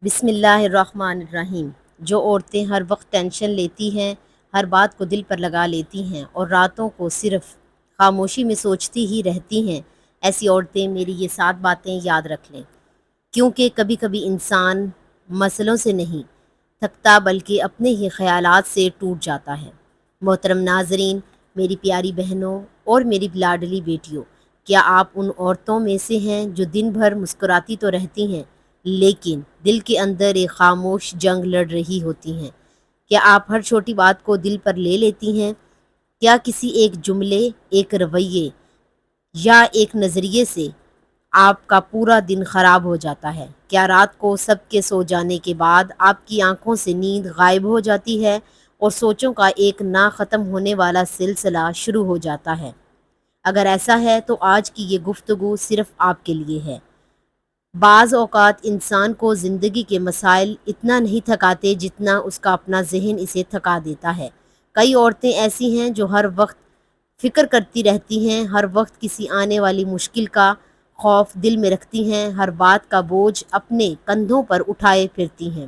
بسم اللہ الرحمن الرحیم۔ جو عورتیں ہر وقت ٹینشن لیتی ہیں، ہر بات کو دل پر لگا لیتی ہیں اور راتوں کو صرف خاموشی میں سوچتی ہی رہتی ہیں، ایسی عورتیں میری یہ 7 باتیں یاد رکھ لیں، کیونکہ کبھی کبھی انسان مسئلوں سے نہیں تھکتا بلکہ اپنے ہی خیالات سے ٹوٹ جاتا ہے۔ محترم ناظرین، میری پیاری بہنوں اور میری لاڈلی بیٹیوں، کیا آپ ان عورتوں میں سے ہیں جو دن بھر مسکراتی تو رہتی ہیں لیکن دل کے اندر ایک خاموش جنگ لڑ رہی ہوتی ہیں؟ کیا آپ ہر چھوٹی بات کو دل پر لے لیتی ہیں؟ کیا کسی ایک جملے، ایک رویے یا ایک نظریے سے آپ کا پورا دن خراب ہو جاتا ہے؟ کیا رات کو سب کے سو جانے کے بعد آپ کی آنکھوں سے نیند غائب ہو جاتی ہے اور سوچوں کا ایک نہ ختم ہونے والا سلسلہ شروع ہو جاتا ہے؟ اگر ایسا ہے تو آج کی یہ گفتگو صرف آپ کے لیے ہے۔ بعض اوقات انسان کو زندگی کے مسائل اتنا نہیں تھکاتے جتنا اس کا اپنا ذہن اسے تھکا دیتا ہے۔ کئی عورتیں ایسی ہیں جو ہر وقت فکر کرتی رہتی ہیں، ہر وقت کسی آنے والی مشکل کا خوف دل میں رکھتی ہیں، ہر بات کا بوجھ اپنے کندھوں پر اٹھائے پھرتی ہیں،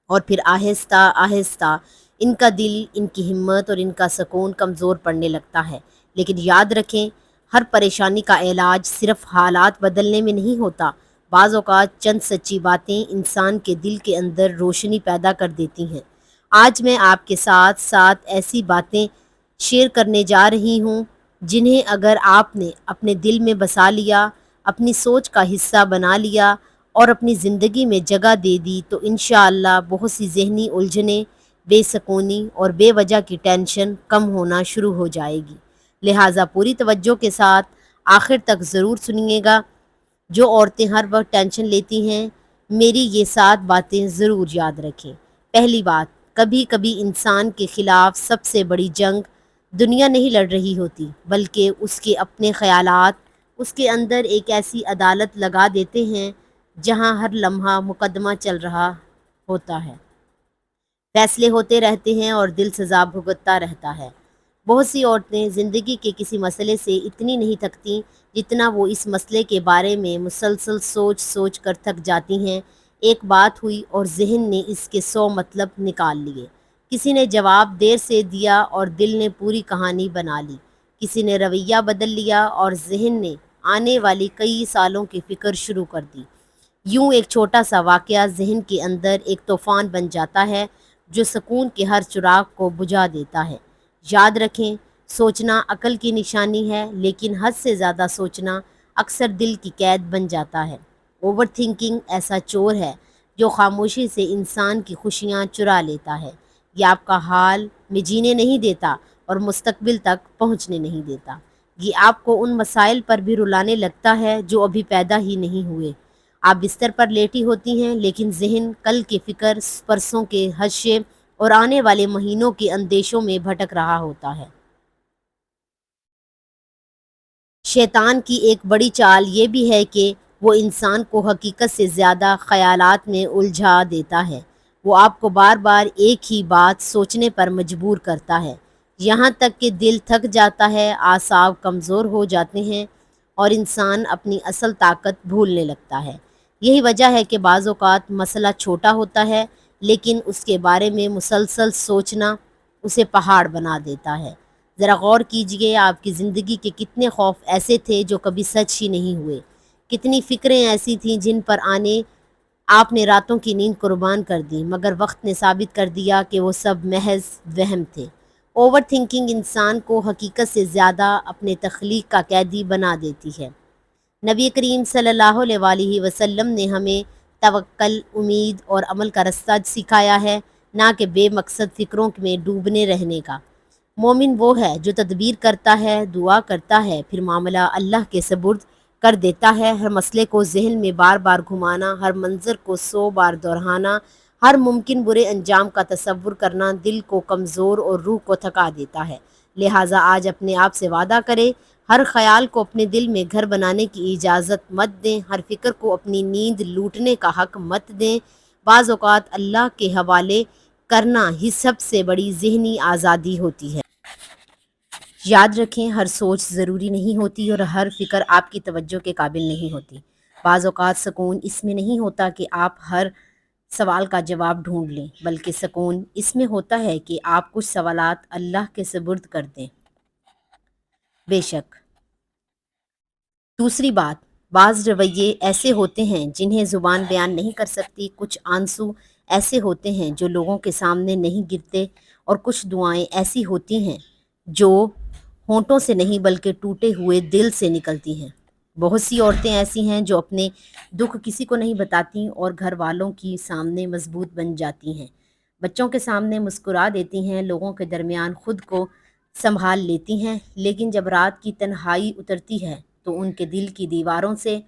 اور پھر آہستہ آہستہ ان کا دل، ان کی ہمت اور ان کا سکون کمزور پڑنے لگتا ہے۔ لیکن یاد رکھیں، ہر پریشانی کا علاج صرف حالات بدلنے میں نہیں ہوتا۔ بعض اوقات چند سچی باتیں انسان کے دل کے اندر روشنی پیدا کر دیتی ہیں۔ آج میں آپ کے ساتھ 7 ایسی باتیں شیئر کرنے جا رہی ہوں جنہیں اگر آپ نے اپنے دل میں بسا لیا، اپنی سوچ کا حصہ بنا لیا اور اپنی زندگی میں جگہ دے دی تو انشاءاللہ بہت سی ذہنی الجھنیں، بے سکونی اور بے وجہ کی ٹینشن کم ہونا شروع ہو جائے گی۔ لہٰذا پوری توجہ کے ساتھ آخر تک ضرور سنیے گا۔ جو عورتیں ہر وقت ٹینشن لیتی ہیں، میری یہ 7 باتیں ضرور یاد رکھیں۔ پہلی بات، کبھی کبھی انسان کے خلاف سب سے بڑی جنگ دنیا نہیں لڑ رہی ہوتی بلکہ اس کے اپنے خیالات اس کے اندر ایک ایسی عدالت لگا دیتے ہیں جہاں ہر لمحہ مقدمہ چل رہا ہوتا ہے، فیصلے ہوتے رہتے ہیں اور دل سزا بھگتتا رہتا ہے۔ بہت سی عورتیں زندگی کے کسی مسئلے سے اتنی نہیں تھکتی جتنا وہ اس مسئلے کے بارے میں مسلسل سوچ سوچ کر تھک جاتی ہیں۔ ایک بات ہوئی اور ذہن نے اس کے 100 مطلب نکال لیے۔ کسی نے جواب دیر سے دیا اور دل نے پوری کہانی بنا لی۔ کسی نے رویہ بدل لیا اور ذہن نے آنے والی کئی سالوں کی فکر شروع کر دی۔ یوں ایک چھوٹا سا واقعہ ذہن کے اندر ایک طوفان بن جاتا ہے جو سکون کے ہر چراغ کو بجھا دیتا ہے۔ یاد رکھیں، سوچنا عقل کی نشانی ہے لیکن حد سے زیادہ سوچنا اکثر دل کی قید بن جاتا ہے۔ اوور تھنکنگ ایسا چور ہے جو خاموشی سے انسان کی خوشیاں چرا لیتا ہے۔ یہ آپ کا حال میں جینے نہیں دیتا اور مستقبل تک پہنچنے نہیں دیتا۔ یہ آپ کو ان مسائل پر بھی رلانے لگتا ہے جو ابھی پیدا ہی نہیں ہوئے۔ آپ بستر پر لیٹی ہوتی ہیں لیکن ذہن کل کی فکر، پرسوں کے حادثے اور آنے والے مہینوں کے اندیشوں میں بھٹک رہا ہوتا ہے۔ شیطان کی ایک بڑی چال یہ بھی ہے کہ وہ انسان کو حقیقت سے زیادہ خیالات میں الجھا دیتا ہے۔ وہ آپ کو بار بار ایک ہی بات سوچنے پر مجبور کرتا ہے، یہاں تک کہ دل تھک جاتا ہے، اعصاب کمزور ہو جاتے ہیں اور انسان اپنی اصل طاقت بھولنے لگتا ہے۔ یہی وجہ ہے کہ بعض اوقات مسئلہ چھوٹا ہوتا ہے لیکن اس کے بارے میں مسلسل سوچنا اسے پہاڑ بنا دیتا ہے۔ ذرا غور کیجئے، آپ کی زندگی کے کتنے خوف ایسے تھے جو کبھی سچ ہی نہیں ہوئے، کتنی فکریں ایسی تھیں جن پر آنے آپ نے راتوں کی نیند قربان کر دی، مگر وقت نے ثابت کر دیا کہ وہ سب محض وہم تھے۔ اوور تھنکنگ انسان کو حقیقت سے زیادہ اپنے تخلیق کا قیدی بنا دیتی ہے۔ نبی کریم صلی اللہ علیہ وآلہ وسلم نے ہمیں توکل، امید اور عمل کا رستہ سکھایا ہے، نہ کہ بے مقصد فکروں میں ڈوبنے رہنے کا۔ مومن وہ ہے جو تدبیر کرتا ہے، دعا کرتا ہے، پھر معاملہ اللہ کے سپرد کر دیتا ہے۔ ہر مسئلے کو ذہن میں بار بار گھمانا، ہر منظر کو 100 بار دہرانا، ہر ممکن برے انجام کا تصور کرنا دل کو کمزور اور روح کو تھکا دیتا ہے۔ لہٰذا آج اپنے آپ سے وعدہ کریں، ہر خیال کو اپنے دل میں گھر بنانے کی اجازت مت دیں، ہر فکر کو اپنی نیند لوٹنے کا حق مت دیں۔ بعض اوقات اللہ کے حوالے کرنا ہی سب سے بڑی ذہنی آزادی ہوتی ہے۔ یاد رکھیں، ہر سوچ ضروری نہیں ہوتی اور ہر فکر آپ کی توجہ کے قابل نہیں ہوتی۔ بعض اوقات سکون اس میں نہیں ہوتا کہ آپ ہر سوال کا جواب ڈھونڈ لیں، بلکہ سکون اس میں ہوتا ہے کہ آپ کچھ سوالات اللہ کے سپرد کر دیں۔ بے شک دوسری بات، بعض رویے ایسے ہوتے ہیں جنہیں زبان بیان نہیں کر سکتی، کچھ آنسو ایسے ہوتے ہیں جو لوگوں کے سامنے نہیں گرتے، اور کچھ دعائیں ایسی ہوتی ہیں جو ہونٹوں سے نہیں بلکہ ٹوٹے ہوئے دل سے نکلتی ہیں۔ بہت سی عورتیں ایسی ہیں جو اپنے دکھ کسی کو نہیں بتاتی اور گھر والوں کی سامنے مضبوط بن جاتی ہیں، بچوں کے سامنے مسکرا دیتی ہیں، لوگوں کے درمیان خود کو سنبھال لیتی ہیں، لیکن جب رات کی تنہائی اترتی ہے تو ان کے دل کی دیواروں سے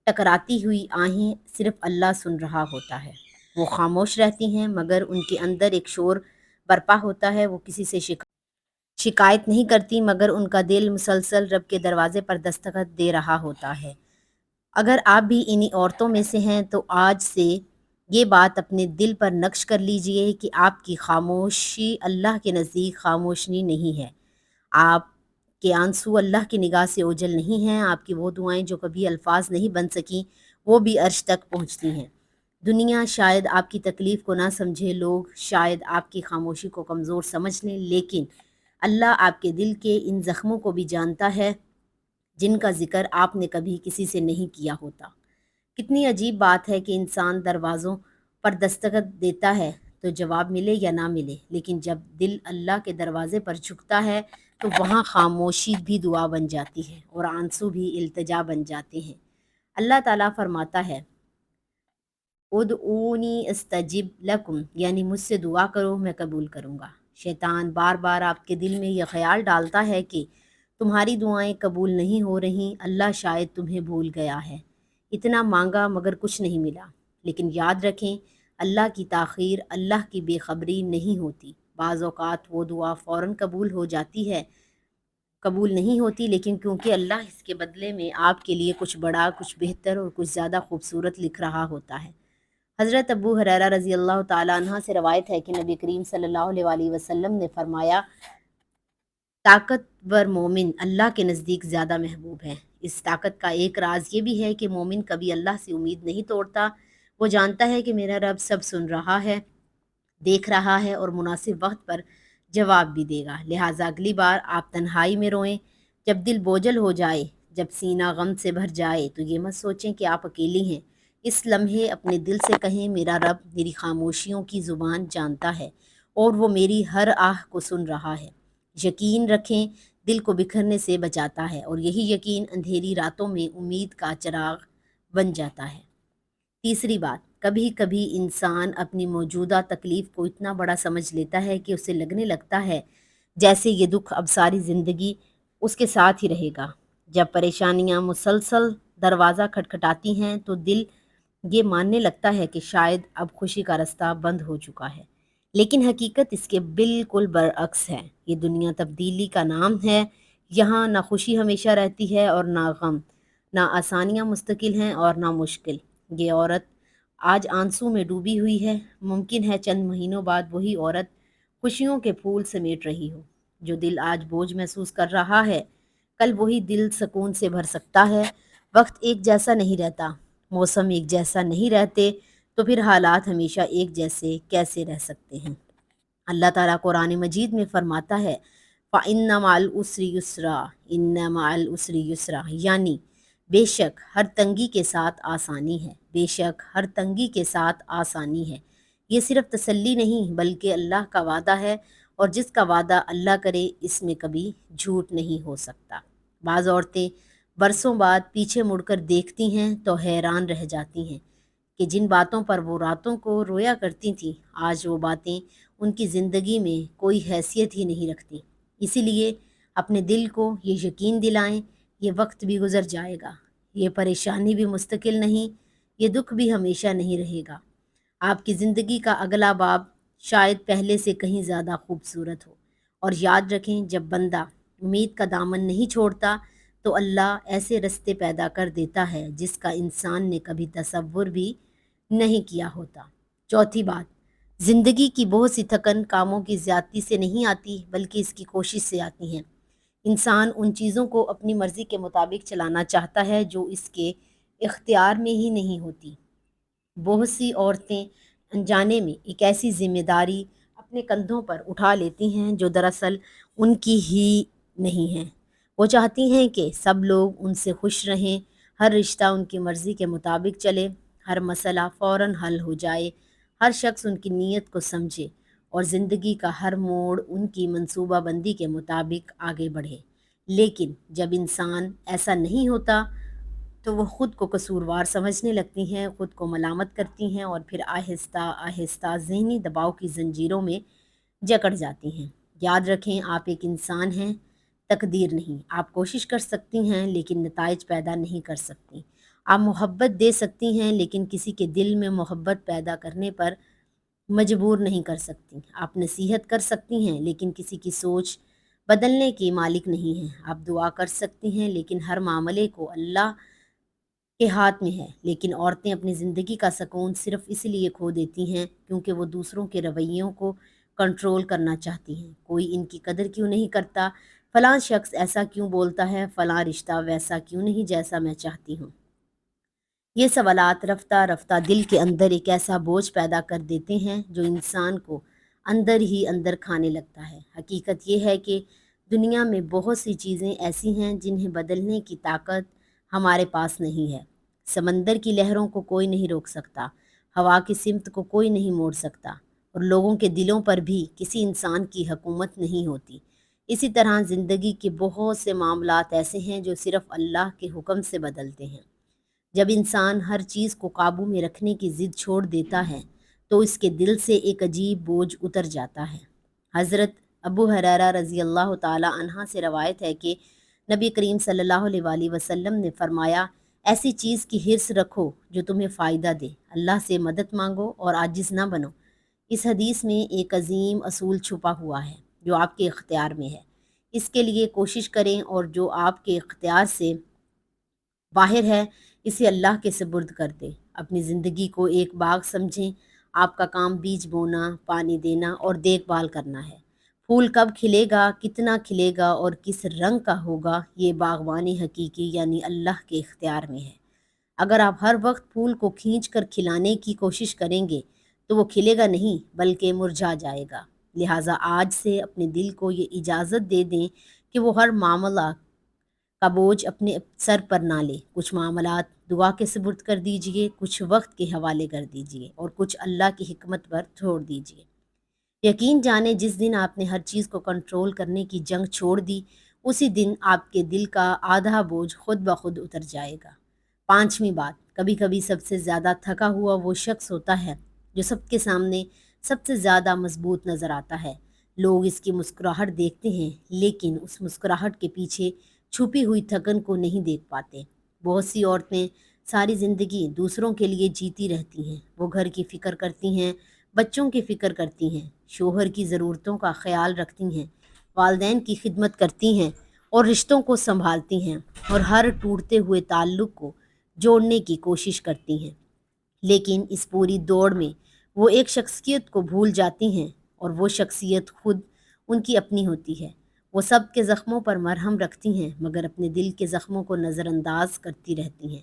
ٹکراتی ہوئی آہیں صرف اللہ سن رہا ہوتا ہے۔ وہ خاموش رہتی ہیں مگر ان کے اندر ایک شور برپا ہوتا ہے، وہ کسی سے شکایت نہیں کرتی مگر ان کا دل مسلسل رب کے دروازے پر دستخط دے رہا ہوتا ہے۔ اگر آپ بھی انہی عورتوں میں سے ہیں تو آج سے یہ بات اپنے دل پر نقش کر لیجئے کہ آپ کی خاموشی اللہ کے نزدیک خاموشی نہیں ہے، آپ کے آنسو اللہ کی نگاہ سے اوجھل نہیں ہیں، آپ کی وہ دعائیں جو کبھی الفاظ نہیں بن سکیں وہ بھی عرش تک پہنچتی ہیں۔ دنیا شاید آپ کی تکلیف کو نہ سمجھے، لوگ شاید آپ کی خاموشی کو کمزور سمجھ لیں، لیکن اللہ آپ کے دل کے ان زخموں کو بھی جانتا ہے جن کا ذکر آپ نے کبھی کسی سے نہیں کیا ہوتا۔ کتنی عجیب بات ہے کہ انسان دروازوں پر دستخط دیتا ہے تو جواب ملے یا نہ ملے، لیکن جب دل اللہ کے دروازے پر جھکتا ہے تو وہاں خاموشی بھی دعا بن جاتی ہے اور آنسو بھی التجا بن جاتے ہیں۔ اللہ تعالیٰ فرماتا ہے ادعونی استجب لکم، یعنی مجھ سے دعا کرو میں قبول کروں گا۔ شیطان بار بار آپ کے دل میں یہ خیال ڈالتا ہے کہ تمہاری دعائیں قبول نہیں ہو رہیں، اللہ شاید تمہیں بھول گیا ہے، اتنا مانگا مگر کچھ نہیں ملا۔ لیکن یاد رکھیں اللہ کی تاخیر اللہ کی بے خبری نہیں ہوتی، بعض اوقات وہ دعا فوراً قبول نہیں ہوتی، لیکن کیونکہ اللہ اس کے بدلے میں آپ کے لیے کچھ بڑا، کچھ بہتر اور کچھ زیادہ خوبصورت لکھ رہا ہوتا ہے۔ حضرت ابو ہریرہ رضی اللہ تعالیٰ عنہ سے روایت ہے کہ نبی کریم صلی اللہ علیہ وآلہ وسلم نے فرمایا طاقتور مومن اللہ کے نزدیک زیادہ محبوب ہے۔ اس طاقت کا ایک راز یہ بھی ہے کہ مومن کبھی اللہ سے امید نہیں توڑتا، وہ جانتا ہے کہ میرا رب سب سن رہا ہے، دیکھ رہا ہے اور مناسب وقت پر جواب بھی دے گا، لہٰذا اگلی بار آپ تنہائی میں روئیں، جب دل بوجھل ہو جائے، جب سینہ غم سے بھر جائے تو یہ مت سوچیں کہ آپ اکیلی ہیں، اس لمحے اپنے دل سے کہیں میرا رب میری خاموشیوں کی زبان جانتا ہے اور وہ میری ہر آہ کو سن رہا ہے۔ یقین رکھیں دل کو بکھرنے سے بچاتا ہے اور یہی یقین اندھیری راتوں میں امید کا چراغ بن جاتا ہے۔ تیسری بات، کبھی کبھی انسان اپنی موجودہ تکلیف کو اتنا بڑا سمجھ لیتا ہے کہ اسے لگنے لگتا ہے جیسے یہ دکھ اب ساری زندگی اس کے ساتھ ہی رہے گا۔ جب پریشانیاں مسلسل دروازہ کھٹکھٹاتی ہیں تو دل یہ ماننے لگتا ہے کہ شاید اب خوشی کا رستہ بند ہو چکا ہے، لیکن حقیقت اس کے بالکل برعکس ہے۔ یہ دنیا تبدیلی کا نام ہے، یہاں نہ خوشی ہمیشہ رہتی ہے اور نہ غم، نہ آسانیاں مستقل ہیں اور نہ مشکل۔ یہ عورت آج آنسو میں ڈوبی ہوئی ہے، ممکن ہے چند مہینوں بعد وہی عورت خوشیوں کے پھول سمیٹ رہی ہو۔ جو دل آج بوجھ محسوس کر رہا ہے کل وہی دل سکون سے بھر سکتا ہے۔ وقت ایک جیسا نہیں رہتا، موسم ایک جیسا نہیں رہتے، تو پھر حالات ہمیشہ ایک جیسے کیسے رہ سکتے ہیں؟ اللہ تعالیٰ قرآن مجید میں فرماتا ہے فَإِنَّ مَعَ الْعُسْرِ يُسْرًا إِنَّ مَعَ الْعُسْرِ يُسْرًا، یعنی بے شک ہر تنگی کے ساتھ آسانی ہے، بے شک ہر تنگی کے ساتھ آسانی ہے۔ یہ صرف تسلی نہیں بلکہ اللہ کا وعدہ ہے، اور جس کا وعدہ اللہ کرے اس میں کبھی جھوٹ نہیں ہو سکتا۔ بعض عورتیں برسوں بعد پیچھے مڑ کر دیکھتی ہیں تو حیران رہ جاتی ہیں کہ جن باتوں پر وہ راتوں کو رویا کرتی تھیں آج وہ باتیں ان کی زندگی میں کوئی حیثیت ہی نہیں رکھتی۔ اسی لیے اپنے دل کو یہ یقین دلائیں یہ وقت بھی گزر جائے گا، یہ پریشانی بھی مستقل نہیں، یہ دکھ بھی ہمیشہ نہیں رہے گا۔ آپ کی زندگی کا اگلا باب شاید پہلے سے کہیں زیادہ خوبصورت ہو، اور یاد رکھیں جب بندہ امید کا دامن نہیں چھوڑتا تو اللہ ایسے رستے پیدا کر دیتا ہے جس کا انسان نے کبھی تصور بھی نہیں کیا ہوتا۔ چوتھی بات، زندگی کی بہت سی تھکن کاموں کی زیادتی سے نہیں آتی بلکہ اس کی کوشش سے آتی ہیں۔ انسان ان چیزوں کو اپنی مرضی کے مطابق چلانا چاہتا ہے جو اس کے اختیار میں ہی نہیں ہوتی۔ بہت سی عورتیں انجانے میں ایک ایسی ذمہ داری اپنے کندھوں پر اٹھا لیتی ہیں جو دراصل ان کی ہی نہیں ہے۔ وہ چاہتی ہیں کہ سب لوگ ان سے خوش رہیں، ہر رشتہ ان کی مرضی کے مطابق چلے، ہر مسئلہ فوراً حل ہو جائے، ہر شخص ان کی نیت کو سمجھے اور زندگی کا ہر موڑ ان کی منصوبہ بندی کے مطابق آگے بڑھے۔ لیکن جب انسان ایسا نہیں ہوتا تو وہ خود کو قصوروار سمجھنے لگتی ہیں، خود کو ملامت کرتی ہیں اور پھر آہستہ آہستہ ذہنی دباؤ کی زنجیروں میں جکڑ جاتی ہیں۔ یاد رکھیں، آپ ایک انسان ہیں، تقدیر نہیں۔ آپ کوشش کر سکتی ہیں لیکن نتائج پیدا نہیں کر سکتی۔ آپ محبت دے سکتی ہیں لیکن کسی کے دل میں محبت پیدا کرنے پر مجبور نہیں کر سکتی۔ آپ نصیحت کر سکتی ہیں لیکن کسی کی سوچ بدلنے کی مالک نہیں ہیں۔ آپ دعا کر سکتی ہیں لیکن ہر معاملے کو اللہ کے ہاتھ میں ہے۔ لیکن عورتیں اپنی زندگی کا سکون صرف اس لیے کھو دیتی ہیں کیونکہ وہ دوسروں کے رویوں کو کنٹرول کرنا چاہتی ہیں۔ کوئی ان کی قدر کیوں نہیں کرتا، فلاں شخص ایسا کیوں بولتا ہے، فلاں رشتہ ویسا کیوں نہیں جیسا میں چاہتی ہوں۔ یہ سوالات رفتہ رفتہ دل کے اندر ایک ایسا بوجھ پیدا کر دیتے ہیں جو انسان کو اندر ہی اندر کھانے لگتا ہے۔ حقیقت یہ ہے کہ دنیا میں بہت سی چیزیں ایسی ہیں جنہیں بدلنے کی طاقت ہمارے پاس نہیں ہے۔ سمندر کی لہروں کو کوئی نہیں روک سکتا، ہوا کی سمت کو کوئی نہیں موڑ سکتا، اور لوگوں کے دلوں پر بھی کسی انسان کی حکومت نہیں ہوتی۔ اسی طرح زندگی کے بہت سے معاملات ایسے ہیں جو صرف اللہ کے حکم سے بدلتے ہیں۔ جب انسان ہر چیز کو قابو میں رکھنے کی ضد چھوڑ دیتا ہے تو اس کے دل سے ایک عجیب بوجھ اتر جاتا ہے۔ حضرت ابو ہریرہ رضی اللہ تعالی عنہ سے روایت ہے کہ نبی کریم صلی اللہ علیہ وآلہ وسلم نے فرمایا، ایسی چیز کی حرص رکھو جو تمہیں فائدہ دے، اللہ سے مدد مانگو اور عاجز نہ بنو۔ اس حدیث میں ایک عظیم اصول چھپا ہوا ہے جو آپ کے اختیار میں ہے۔ اس کے لیے کوشش کریں اور جو آپ کے اختیار سے باہر ہے اسے اللہ کے سپرد کر دیں۔ اپنی زندگی کو ایک باغ سمجھیں۔ آپ کا کام بیج بونا، پانی دینا اور دیکھ بھال کرنا ہے۔ پھول کب کھلے گا، کتنا کھلے گا اور کس رنگ کا ہوگا، یہ باغبانی حقیقی یعنی اللہ کے اختیار میں ہے۔ اگر آپ ہر وقت پھول کو کھینچ کر کھلانے کی کوشش کریں گے تو وہ کھلے گا نہیں بلکہ مرجھا جائے گا۔ لہٰذا آج سے اپنے دل کو یہ اجازت دے دیں کہ وہ ہر معاملہ کا بوجھ اپنے سر پر نہ لے۔ کچھ معاملات دعا کے سپرد کر دیجئے، کچھ وقت کے حوالے کر دیجئے اور کچھ اللہ کی حکمت پر چھوڑ دیجئے۔ یقین جانیں، جس دن آپ نے ہر چیز کو کنٹرول کرنے کی جنگ چھوڑ دی، اسی دن آپ کے دل کا آدھا بوجھ خود بخود اتر جائے گا۔ پانچویں بات، کبھی کبھی سب سے زیادہ تھکا ہوا وہ شخص ہوتا ہے جو سب کے سامنے سب سے زیادہ مضبوط نظر آتا ہے۔ لوگ اس کی مسکراہٹ دیکھتے ہیں لیکن اس مسکراہٹ کے پیچھے چھپی ہوئی تھکن کو نہیں دیکھ پاتے۔ بہت سی عورتیں ساری زندگی دوسروں کے لیے جیتی رہتی ہیں۔ وہ گھر کی فکر کرتی ہیں، بچوں کی فکر کرتی ہیں، شوہر کی ضرورتوں کا خیال رکھتی ہیں، والدین کی خدمت کرتی ہیں اور رشتوں کو سنبھالتی ہیں اور ہر ٹوٹتے ہوئے تعلق کو جوڑنے کی کوشش کرتی ہیں۔ لیکن اس پوری دوڑ میں وہ ایک شخصیت کو بھول جاتی ہیں اور وہ شخصیت خود ان کی اپنی ہوتی ہے۔ وہ سب کے زخموں پر مرہم رکھتی ہیں مگر اپنے دل کے زخموں کو نظر انداز کرتی رہتی ہیں۔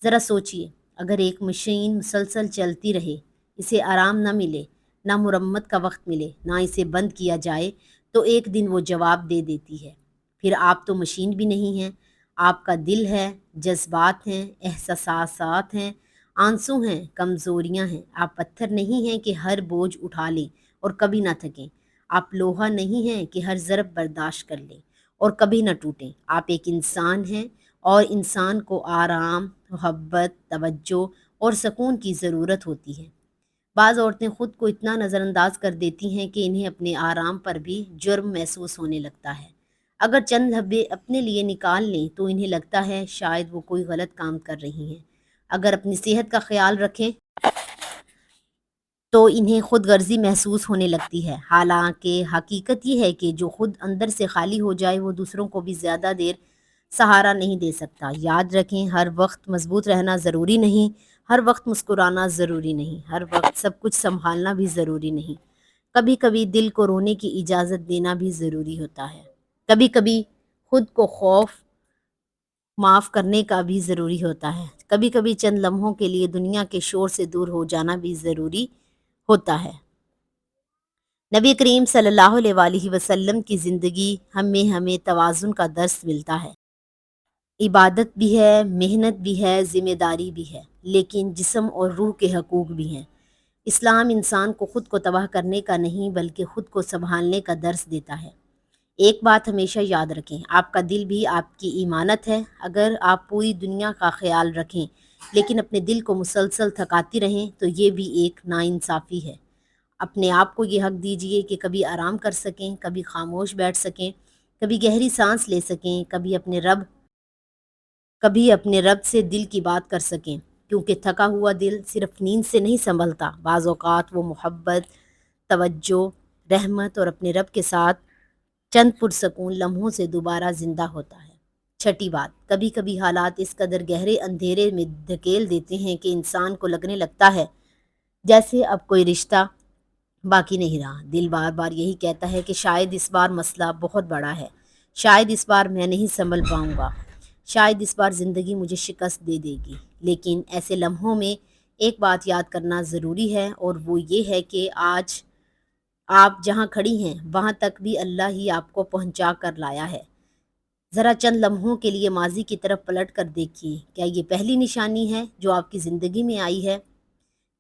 ذرا سوچئے، اگر ایک مشین مسلسل چلتی رہے، اسے آرام نہ ملے، نہ مرمت کا وقت ملے، نہ اسے بند کیا جائے تو ایک دن وہ جواب دے دیتی ہے۔ پھر آپ تو مشین بھی نہیں ہیں، آپ کا دل ہے، جذبات ہیں، احساسات ہیں، آنسو ہیں، کمزوریاں ہیں۔ آپ پتھر نہیں ہیں کہ ہر بوجھ اٹھا لیں اور کبھی نہ تھکیں۔ آپ لوہا نہیں ہیں کہ ہر ضرب برداشت کر لیں اور کبھی نہ ٹوٹیں۔ آپ ایک انسان ہیں اور انسان کو آرام، محبت، توجہ اور سکون کی ضرورت ہوتی ہے۔ بعض عورتیں خود کو اتنا نظر انداز کر دیتی ہیں کہ انہیں اپنے آرام پر بھی جرم محسوس ہونے لگتا ہے۔ اگر چند لمحے اپنے لیے نکال لیں تو انہیں لگتا ہے شاید وہ کوئی غلط کام کر رہی ہیں۔ اگر اپنی صحت کا خیال رکھیں تو انہیں خود غرضی محسوس ہونے لگتی ہے۔ حالانکہ حقیقت یہ ہے کہ جو خود اندر سے خالی ہو جائے وہ دوسروں کو بھی زیادہ دیر سہارا نہیں دے سکتا۔ یاد رکھیں، ہر وقت مضبوط رہنا ضروری نہیں، ہر وقت مسکرانا ضروری نہیں، ہر وقت سب کچھ سنبھالنا بھی ضروری نہیں۔ کبھی کبھی دل کو رونے کی اجازت دینا بھی ضروری ہوتا ہے۔ کبھی کبھی خود کو معاف کرنے کا بھی ضروری ہوتا ہے۔ کبھی کبھی چند لمحوں کے لیے دنیا کے شور سے دور ہو جانا بھی ضروری ہوتا ہے۔ نبی کریم صلی اللہ علیہ وآلہ وسلم کی زندگی ہمیں توازن کا درس ملتا ہے۔ عبادت بھی ہے، محنت بھی ہے، ذمہ داری بھی ہے، لیکن جسم اور روح کے حقوق بھی ہیں۔ اسلام انسان کو خود کو تباہ کرنے کا نہیں بلکہ خود کو سنبھالنے کا درس دیتا ہے۔ ایک بات ہمیشہ یاد رکھیں، آپ کا دل بھی آپ کی امانت ہے۔ اگر آپ پوری دنیا کا خیال رکھیں لیکن اپنے دل کو مسلسل تھکاتی رہیں تو یہ بھی ایک ناانصافی ہے۔ اپنے آپ کو یہ حق دیجئے کہ کبھی آرام کر سکیں، کبھی خاموش بیٹھ سکیں، کبھی گہری سانس لے سکیں، کبھی اپنے رب سے دل کی بات کر سکیں، کیونکہ تھکا ہوا دل صرف نیند سے نہیں سنبھلتا، بعض اوقات وہ محبت، توجہ، رحمت اور اپنے رب کے ساتھ چند پرسکون لمحوں سے دوبارہ زندہ ہوتا ہے۔ چھٹی بات، کبھی کبھی حالات اس قدر گہرے اندھیرے میں دھکیل دیتے ہیں کہ انسان کو لگنے لگتا ہے جیسے اب کوئی رشتہ باقی نہیں رہا۔ دل بار بار یہی کہتا ہے کہ شاید اس بار مسئلہ بہت بڑا ہے، شاید اس بار میں نہیں سنبھل پاؤں گا، شاید اس بار زندگی مجھے شکست دے دے گی۔ لیکن ایسے لمحوں میں ایک بات یاد کرنا ضروری ہے، اور وہ یہ ہے کہ آج آپ جہاں کھڑی ہیں وہاں تک بھی اللہ ہی آپ کو پہنچا کر لایا ہے۔ ذرا چند لمحوں کے لیے ماضی کی طرف پلٹ کر دیکھیے، کیا یہ پہلی نشانی ہے جو آپ کی زندگی میں آئی ہے؟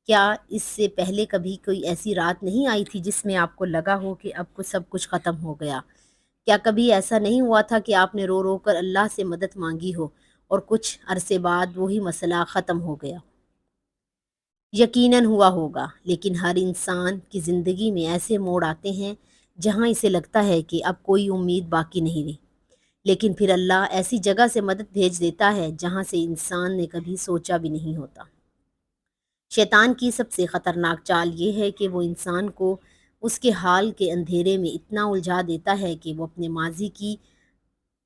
کیا اس سے پہلے کبھی کوئی ایسی رات نہیں آئی تھی جس میں آپ کو لگا ہو کہ اب سب کچھ ختم ہو گیا؟ کیا کبھی ایسا نہیں ہوا تھا کہ آپ نے رو رو کر اللہ سے مدد مانگی ہو اور کچھ عرصے بعد وہی مسئلہ ختم ہو گیا؟ یقیناً ہوا ہوگا، لیکن ہر انسان کی زندگی میں ایسے موڑ آتے ہیں جہاں اسے لگتا ہے کہ اب کوئی امید باقی نہیں رہی، لیکن پھر اللہ ایسی جگہ سے مدد بھیج دیتا ہے جہاں سے انسان نے کبھی سوچا بھی نہیں ہوتا۔ شیطان کی سب سے خطرناک چال یہ ہے کہ وہ انسان کو اس کے حال کے اندھیرے میں اتنا الجھا دیتا ہے کہ وہ اپنے ماضی کی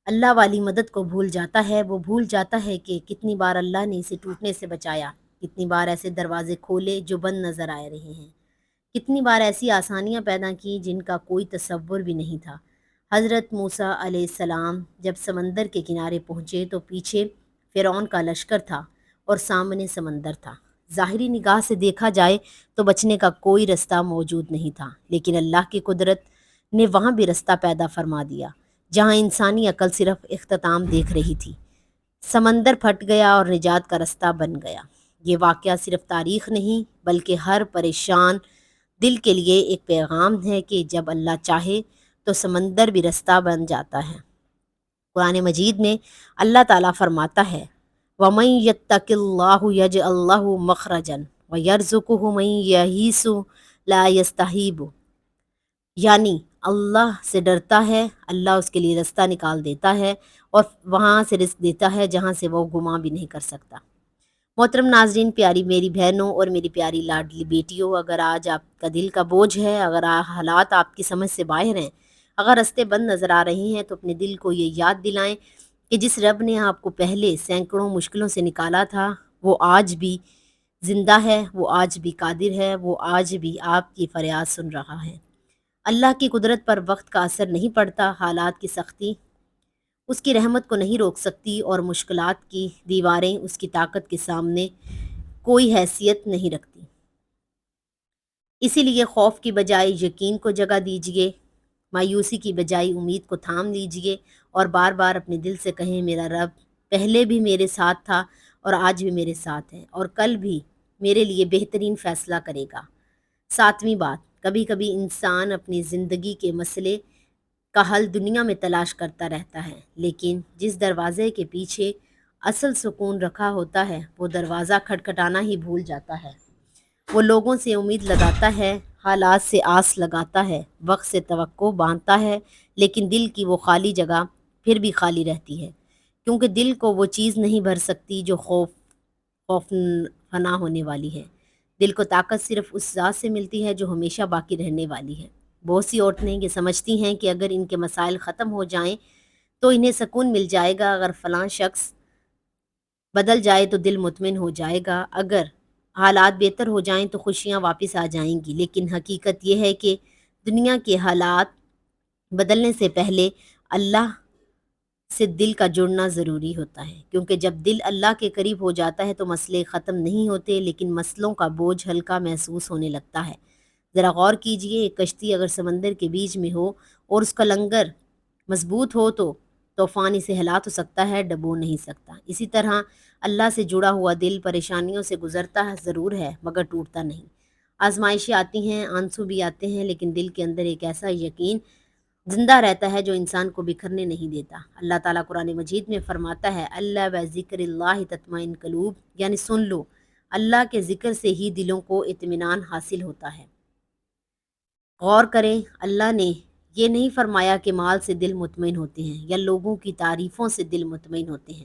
اللہ والی مدد کو بھول جاتا ہے۔ وہ بھول جاتا ہے کہ کتنی بار اللہ نے اسے ٹوٹنے سے بچایا، کتنی بار ایسے دروازے کھولے جو بند نظر آ رہے ہیں، کتنی بار ایسی آسانیاں پیدا کی جن کا کوئی تصور بھی نہیں تھا۔ حضرت موسیٰ علیہ السلام جب سمندر کے کنارے پہنچے تو پیچھے فرعون کا لشکر تھا اور سامنے سمندر تھا۔ ظاہری نگاہ سے دیکھا جائے تو بچنے کا کوئی رستہ موجود نہیں تھا، لیکن اللہ کی قدرت نے وہاں بھی رستہ پیدا فرما دیا جہاں انسانی عقل صرف اختتام دیکھ رہی تھی۔ سمندر پھٹ گیا اور نجات کا رستہ بن گیا۔ یہ واقعہ صرف تاریخ نہیں بلکہ ہر پریشان دل کے لیے ایک پیغام ہے کہ جب اللہ چاہے تو سمندر بھی رستہ بن جاتا ہے۔ قرآن مجید میں اللہ تعالیٰ فرماتا ہے وَمَن يَتَّقِ اللَّهُ يَجْعَل لَّهُ مَخْرَجًا وَيَرْزُقْهُ مَن يَحِيثُ لَا يَسْتَحِيبُ، یعنی اللہ سے ڈرتا ہے، اللہ اس کے لیے رستہ نکال دیتا ہے اور وہاں سے رزق دیتا ہے جہاں سے وہ گمان بھی نہیں کر سکتا۔ محترم ناظرین، پیاری میری بہنوں اور میری پیاری لاڈلی بیٹیوں، اگر آج آپ کا دل کا بوجھ ہے، اگر حالات آپ کی سمجھ سے باہر ہیں، اگر رستے بند نظر آ رہے ہیں، تو اپنے دل کو یہ یاد دلائیں کہ جس رب نے آپ کو پہلے سینکڑوں مشکلوں سے نکالا تھا وہ آج بھی زندہ ہے، وہ آج بھی قادر ہے، وہ آج بھی آپ کی فریاد سن رہا ہے۔ اللہ کی قدرت پر وقت کا اثر نہیں پڑتا، حالات کی سختی اس کی رحمت کو نہیں روک سکتی اور مشکلات کی دیواریں اس کی طاقت کے سامنے کوئی حیثیت نہیں رکھتی۔ اسی لیے خوف کی بجائے یقین کو جگہ دیجیے، مایوسی کی بجائے امید کو تھام لیجیے اور بار بار اپنے دل سے کہیں میرا رب پہلے بھی میرے ساتھ تھا اور آج بھی میرے ساتھ ہے اور کل بھی میرے لیے بہترین فیصلہ کرے گا۔ ساتویں بات، کبھی کبھی انسان اپنی زندگی کے مسئلے کا حل دنیا میں تلاش کرتا رہتا ہے، لیکن جس دروازے کے پیچھے اصل سکون رکھا ہوتا ہے وہ دروازہ کھٹکھٹانا ہی بھول جاتا ہے۔ وہ لوگوں سے امید لگاتا ہے، حالات سے آس لگاتا ہے، وقت سے توقع باندھتا ہے، لیکن دل کی وہ خالی جگہ پھر بھی خالی رہتی ہے، کیونکہ دل کو وہ چیز نہیں بھر سکتی جو خوف فنا ہونے والی ہے۔ دل کو طاقت صرف اس ذات سے ملتی ہے جو ہمیشہ باقی رہنے والی ہے۔ بہت سی عورتیں یہ سمجھتی ہیں کہ اگر ان کے مسائل ختم ہو جائیں تو انہیں سکون مل جائے گا، اگر فلاں شخص بدل جائے تو دل مطمئن ہو جائے گا، اگر حالات بہتر ہو جائیں تو خوشیاں واپس آ جائیں گی۔ لیکن حقیقت یہ ہے کہ دنیا کے حالات بدلنے سے پہلے اللہ سے دل کا جڑنا ضروری ہوتا ہے، کیونکہ جب دل اللہ کے قریب ہو جاتا ہے تو مسئلے ختم نہیں ہوتے لیکن مسئلوں کا بوجھ ہلکا محسوس ہونے لگتا ہے۔ ذرا غور کیجئے، ایک کشتی اگر سمندر کے بیچ میں ہو اور اس کا لنگر مضبوط ہو تو طوفان اسے ہلا تو سکتا ہے، ڈبو نہیں سکتا۔ اسی طرح اللہ سے جڑا ہوا دل پریشانیوں سے گزرتا ہے ضرور ہے مگر ٹوٹتا نہیں۔ آزمائشیں آتی ہیں، آنسو بھی آتے ہیں، لیکن دل کے اندر ایک ایسا یقین زندہ رہتا ہے جو انسان کو بکھرنے نہیں دیتا۔ اللہ تعالیٰ قرآن مجید میں فرماتا ہے اللہ بذکر اللہ تطمئن قلوب، یعنی سن لو، اللہ کے ذکر سے ہی دلوں کو اطمینان حاصل ہوتا ہے۔ غور کریں، اللہ نے یہ نہیں فرمایا کہ مال سے دل مطمئن ہوتے ہیں، یا لوگوں کی تعریفوں سے دل مطمئن ہوتے ہیں،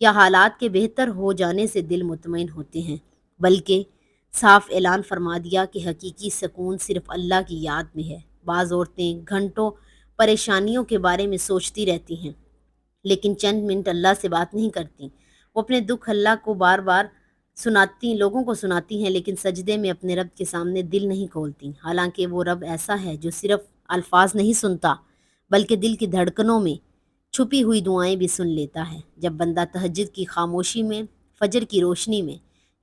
یا حالات کے بہتر ہو جانے سے دل مطمئن ہوتے ہیں، بلکہ صاف اعلان فرما دیا کہ حقیقی سکون صرف اللہ کی یاد میں ہے۔ بعض عورتیں گھنٹوں پریشانیوں کے بارے میں سوچتی رہتی ہیں، لیکن چند منٹ اللہ سے بات نہیں کرتی۔ وہ اپنے دکھ اللہ کو بار بار لوگوں کو سناتی ہیں، لیکن سجدے میں اپنے رب کے سامنے دل نہیں کھولتی، حالانکہ وہ رب ایسا ہے جو صرف الفاظ نہیں سنتا بلکہ دل کی دھڑکنوں میں چھپی ہوئی دعائیں بھی سن لیتا ہے۔ جب بندہ تہجد کی خاموشی میں، فجر کی روشنی میں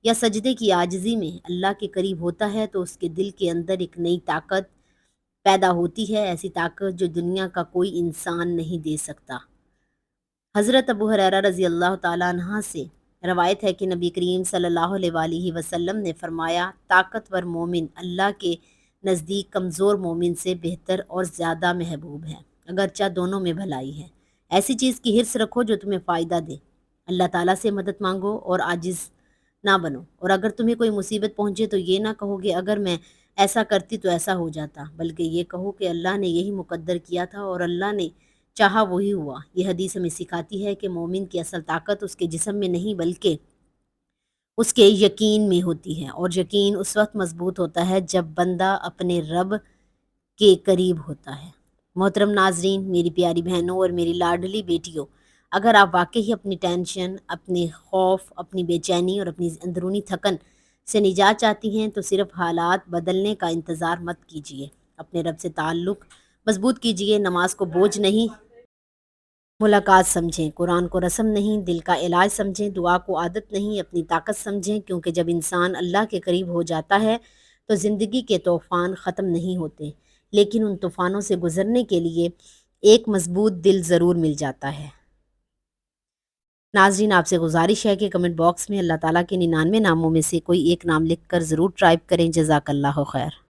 یا سجدے کی عاجزی میں اللہ کے قریب ہوتا ہے تو اس کے دل کے اندر ایک نئی طاقت پیدا ہوتی ہے، ایسی طاقت جو دنیا کا کوئی انسان نہیں دے سکتا۔ حضرت ابو ہریرہ رضی اللہ تعالیٰ عنہ سے روایت ہے کہ نبی کریم صلی اللہ علیہ وآلہ وسلم نے فرمایا، طاقتور مومن اللہ کے نزدیک کمزور مومن سے بہتر اور زیادہ محبوب ہے، اگرچہ دونوں میں بھلائی ہے۔ ایسی چیز کی حرص رکھو جو تمہیں فائدہ دے، اللہ تعالیٰ سے مدد مانگو اور عاجز نہ بنو، اور اگر تمہیں کوئی مصیبت پہنچے تو یہ نہ کہو کہ اگر میں ایسا کرتی تو ایسا ہو جاتا، بلکہ یہ کہو کہ اللہ نے یہی مقدر کیا تھا اور اللہ نے چاہا وہی ہوا۔ یہ حدیث ہمیں سکھاتی ہے کہ مومن کی اصل طاقت اس کے جسم میں نہیں بلکہ اس کے یقین میں ہوتی ہے، اور یقین اس وقت مضبوط ہوتا ہے جب بندہ اپنے رب کے قریب ہوتا ہے۔ محترم ناظرین، میری پیاری بہنوں اور میری لاڈلی بیٹیوں، اگر آپ واقعی اپنی ٹینشن، اپنے خوف، اپنی بے چینی اور اپنی اندرونی تھکن سے نجات چاہتی ہیں تو صرف حالات بدلنے کا انتظار مت کیجیے، اپنے رب سے تعلق مضبوط کیجیے، نماز کو بوجھ نہیں ملاقات سمجھیں، قرآن کو رسم نہیں دل کا علاج سمجھیں، دعا کو عادت نہیں اپنی طاقت سمجھیں، کیونکہ جب انسان اللہ کے قریب ہو جاتا ہے تو زندگی کے طوفان ختم نہیں ہوتے، لیکن ان طوفانوں سے گزرنے کے لیے ایک مضبوط دل ضرور مل جاتا ہے۔ ناظرین، آپ سے گزارش ہے کہ کمنٹ باکس میں اللہ تعالیٰ کے 99 ناموں میں سے کوئی ایک نام لکھ کر ضرور ٹائپ کریں۔ جزاک اللہ خیر۔